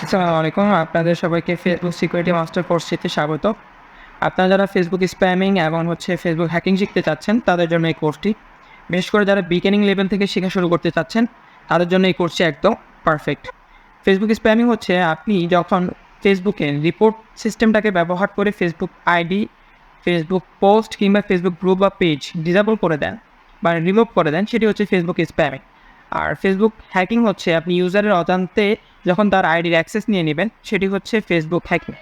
আসসালামু আলাইকুম। আপনাদের সবাইকে ফেসবুক সিকিউরিটি মাস্টার কোর্সটিতে স্বাগত। আপনারা যারা ফেসবুক স্প্যামিং এবং ফেসবুক হ্যাকিং শিখতে চাচ্ছেন, তাদের জন্য এই কোর্সটি। বিশেষ করে যারা বিগিনিং লেভেল থেকে শেখা শুরু করতে চাচ্ছেন, তাদের জন্য এই কোর্সটি একদম পারফেক্ট। ফেসবুক স্প্যামিং হচ্ছে আপনি যখন ফেসবুকে রিপোর্ট সিস্টেমটাকে ব্যবহার করে ফেসবুক আইডি, ফেসবুক পোস্ট কিংবা ফেসবুক গ্রুপ বা পেজ ডিসেবল করে দেন বা রিমুভ করে দেন, সেটি হচ্ছে ফেসবুক স্প্যামিং। আর ফেসবুক হ্যাকিং হচ্ছে আপনি ইউজারের অজান্তে যখন তার আইডির অ্যাক্সেস নিয়ে নেবেন, সেটি হচ্ছে ফেসবুক হ্যাকিং।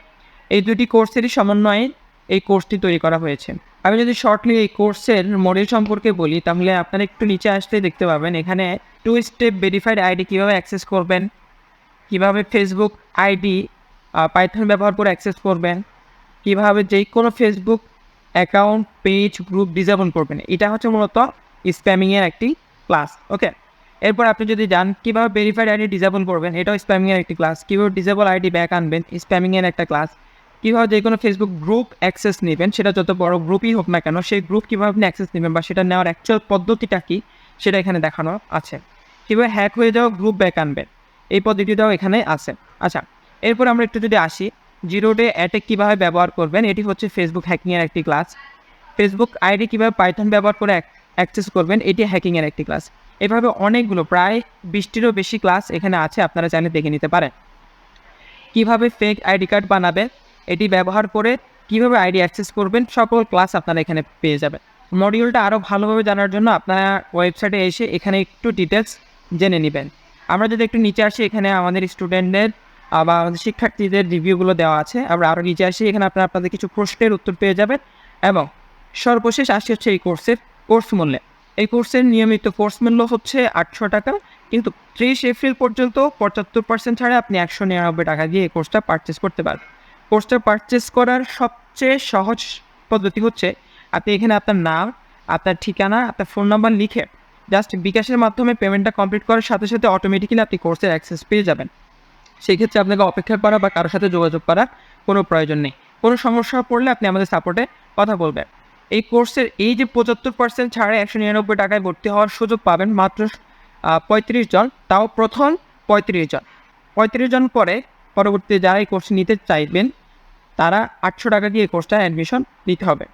এই দুটি কোর্সেরই সমন্বয়ে এই কোর্সটি তৈরি করা হয়েছে। আমি যদি শর্টলি এই কোর্সের মডেল সম্পর্কে বলি, তাহলে আপনারা একটু নিচে আসলেই দেখতে পাবেন এখানে 2 স্টেপ ভেরিফাইড আইডি কীভাবে অ্যাক্সেস করবেন, কীভাবে ফেসবুক আইডি পাইথন ব্যবহার করে অ্যাক্সেস করবেন, কীভাবে যে কোনো Facebook account, page, group disable করবেন। এটা হচ্ছে মূলত স্প্যামিংয়ের একটি ক্লাস। ওকে, এরপর আপনি যদি যান কীভাবে ভেরিফাইড আইডি ডিসেবল করবেন, এটাও স্প্যামিংয়ের একটি ক্লাস। কীভাবে ডিসেবল আইডি ব্যাক আনবেন, স্প্যামিংয়ের একটা ক্লাস। কীভাবে যে কোনো ফেসবুক গ্রুপ অ্যাক্সেস নেবেন, সেটা যত বড় গ্রুপই হোক না কেন, সেই গ্রুপ কীভাবে আপনি অ্যাক্সেস নেবেন বা সেটা নেওয়ার অ্যাকচুয়াল পদ্ধতিটা কী, সেটা এখানে দেখানো আছে। কীভাবে হ্যাক হয়ে যাওয়া গ্রুপ ব্যাক আনবেন, এই পদ্ধতিটাও এখানে আছে। আচ্ছা, এরপর আমরা একটু যদি আসি, জিরো ডে অ্যাটাক কীভাবে ব্যবহার করবেন, এটি হচ্ছে ফেসবুক হ্যাকিংয়ের একটি ক্লাস। ফেসবুক আইডি কীভাবে পাইথন ব্যবহার করে অ্যাক্সেস করবেন, এটি হ্যাকিংয়ের একটি ক্লাস। এভাবে অনেকগুলো প্রায় 20টিরও বেশি ক্লাস এখানে আছে, আপনারা চাইলে দেখে নিতে পারেন। কীভাবে ফেক আইডি কার্ড বানাবেন, এটি ব্যবহার করে কীভাবে আইডি অ্যাক্সেস করবেন, সকল ক্লাস আপনারা এখানে পেয়ে যাবেন। মডিউলটা আরও ভালোভাবে জানার জন্য আপনারা ওয়েবসাইটে এসে এখানে একটু ডিটেলস জেনে নেবেন। আমরা যদি একটু নিচে আসি, এখানে আমাদের স্টুডেন্টদের বা আমাদের শিক্ষার্থীদের রিভিউগুলো দেওয়া আছে। আমরা আরও নিচে আসি, এখানে আপনাদের কিছু প্রশ্নের উত্তর পেয়ে যাবেন। এবং সর্বশেষ আসি হচ্ছে এই কোর্সের কোর্স মূল্যে। এই কোর্সের নিয়মিত কোর্স মূল্য হচ্ছে 800 টাকা, কিন্তু 30 এপ্রিল পর্যন্ত 75% ছাড়ে আপনি 199 টাকা দিয়ে এই কোর্সটা পারচেস করতে পারবেন। কোর্সটা পারচেস করার সবচেয়ে সহজ পদ্ধতি হচ্ছে আপনি এখানে আপনার নাম, আপনার ঠিকানা, আপনার ফোন নাম্বার লিখে জাস্ট বিকাশের মাধ্যমে পেমেন্টটা কমপ্লিট করার সাথে সাথে অটোমেটিক্যালি আপনি কোর্সের অ্যাক্সেস পেয়ে যাবেন। সেই ক্ষেত্রে আপনাকে অপেক্ষা করা বা কারোর সাথে যোগাযোগ করার কোনো প্রয়োজন নেই। কোনো সমস্যা পড়লে আপনি আমাদের সাপোর্টে কথা বলবেন। এই কোর্সের এই যে 75% ছাড়ে 199 টাকায় ভর্তি হওয়ার সুযোগ পাবেন মাত্র 35 জন, তাও প্রথম 35 জন। 35 জন পরে পরবর্তীতে যারা এই কোর্স নিতে চাইবেন, তারা 800 টাকা দিয়ে এই কোর্সটা অ্যাডমিশন নিতে হবে।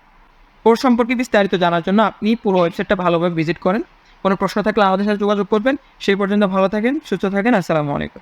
কোর্স সম্পর্কে বিস্তারিত জানার জন্য আপনি পুরো ওয়েবসাইটটা ভালোভাবে ভিজিট করেন। কোনো প্রশ্ন থাকলে আমাদের সাথে যোগাযোগ করবেন। সেই পর্যন্ত ভালো থাকেন, সুস্থ থাকেন। আসসালামু আলাইকুম।